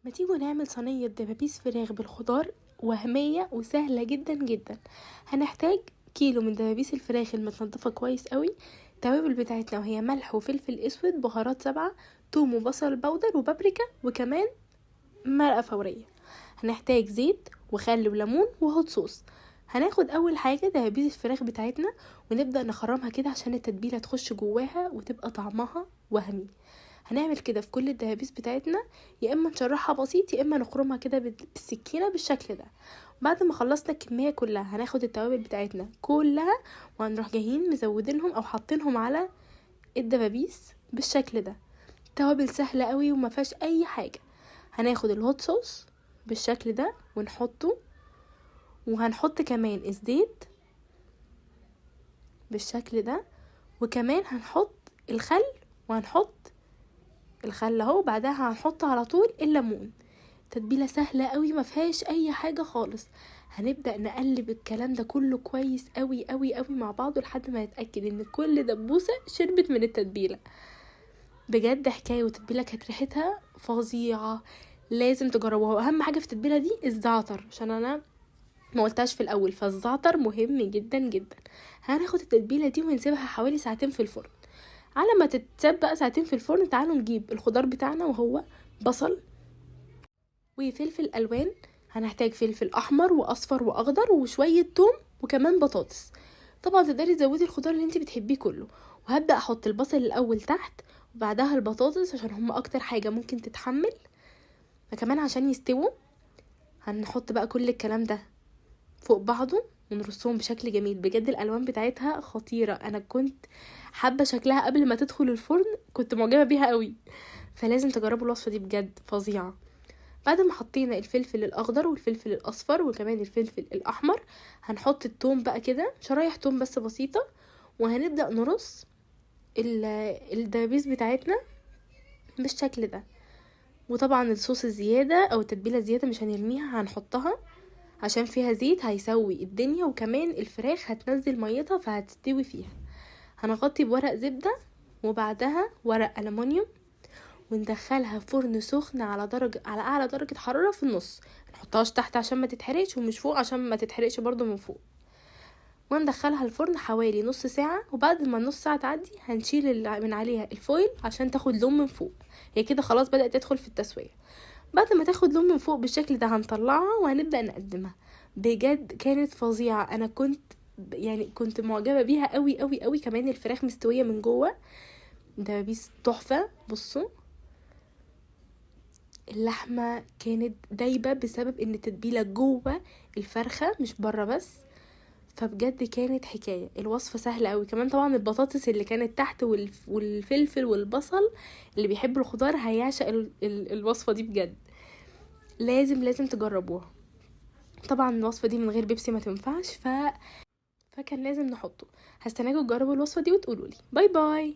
ما تيجوا نعمل صينية دبابيس فراخ بالخضار، وهمية وسهلة جدا جدا. هنحتاج كيلو من دبابيس الفراخ المتنضفة كويس قوي. التوابل بتاعتنا وهي ملح وفلفل اسود، بهارات 7، توم وبصل بودر وبابريكا، وكمان مرقة فورية. هنحتاج زيت وخل وليمون وهوت صوص. هناخد اول حاجة دبابيس الفراخ بتاعتنا ونبدأ نخرمها كده عشان التتبيلة تخش جواها وتبقى طعمها وهمي. هنعمل كده في كل الدبابيس بتاعتنا، يا اما نشرحها بسيط يا اما نخرمها كده بالسكينه بالشكل ده. بعد ما خلصنا الكميه كلها هناخد التوابل بتاعتنا كلها وهنروح جايين مزودينهم او حاطينهم على الدبابيس بالشكل ده. توابل سهله قوي وما فيهاش اي حاجه. هناخد الهوت صوص بالشكل ده ونحطه، وهنحط كمان الزيت بالشكل ده، وكمان هنحط الخل، وهنحط الخل اهو. بعدها هنحط على طول الليمون. تتبيله سهله قوي ما فيهاش اي حاجه خالص. هنبدا نقلب الكلام ده كله كويس قوي قوي قوي مع بعضه لحد ما نتاكد ان كل دبوسه شربت من التتبيله. بجد حكايه، وتتبيله كانت ريحتها فظيعه. لازم تجربوها. واهم حاجه في التتبيله دي الزعتر، عشان انا ما قلتهاش في الاول، فالزعتر مهم جدا جدا. هناخد التتبيله دي ونسيبها حوالي ساعتين في الفرن. على ما تتساب بقى ساعتين في الفرن، تعالوا نجيب الخضار بتاعنا وهو بصل وفلفل الوان. هنحتاج فلفل احمر واصفر واخضر وشويه توم وكمان بطاطس. طبعا تقدري تزودي الخضار اللي انت بتحبيه كله. وهبدا احط البصل الاول تحت وبعدها البطاطس عشان هما اكتر حاجه ممكن تتحمل، فكمان عشان يستووا. هنحط بقى كل الكلام ده فوق بعضه ونرصهم بشكل جميل. بجد الالوان بتاعتها خطيره. انا كنت حابه شكلها قبل ما تدخل الفرن، كنت معجبه بيها قوي. فلازم تجربوا الوصفه دي بجد فظيعه. بعد ما حطينا الفلفل الاخضر والفلفل الاصفر وكمان الفلفل الاحمر، هنحط التوم بقى كده، شرايح توم بس بسيطه. وهنبدا نرص الدبابيس بتاعتنا بالشكل ده. وطبعا الصوص الزياده او التتبيله الزياده مش هنرميها، هنحطها عشان فيها زيت هيسوي الدنيا، وكمان الفراخ هتنزل ميتها فهتستوي فيها. هنغطي بورق زبده وبعدها ورق ألمونيوم وندخلها فرن سخن على اعلى درجة حرارة في النص. نحطهاش تحت عشان ما تتحرقش، ومش فوق عشان ما تتحرقش برضو من فوق. وندخلها الفرن حوالي نص ساعة. وبعد ما النص ساعة تعدي هنشيل من عليها الفويل عشان تاخد لون من فوق. هي كده خلاص بدأت تدخل في التسوية. بعد ما تاخد لون من فوق بالشكل ده هنطلعها وهنبدأ نقدمها. بجد كانت فظيعة. انا كنت معجبة بيها قوي قوي قوي. كمان الفراخ مستوية من جوه. دبابيس تحفة. بصوا، اللحمة كانت دايبة بسبب ان التتبيلة جوه الفرخة مش بره بس. فبجد كانت حكاية. الوصفة سهلة قوي. كمان طبعا البطاطس اللي كانت تحت والفلفل والبصل، اللي بيحب الخضار هيعشق الوصفة دي بجد. لازم تجربوها. طبعا الوصفة دي من غير بيبسي ما تنفعش، فكان لازم نحطه. هستناكم تجربوا الوصفة دي وتقولولي. باي باي.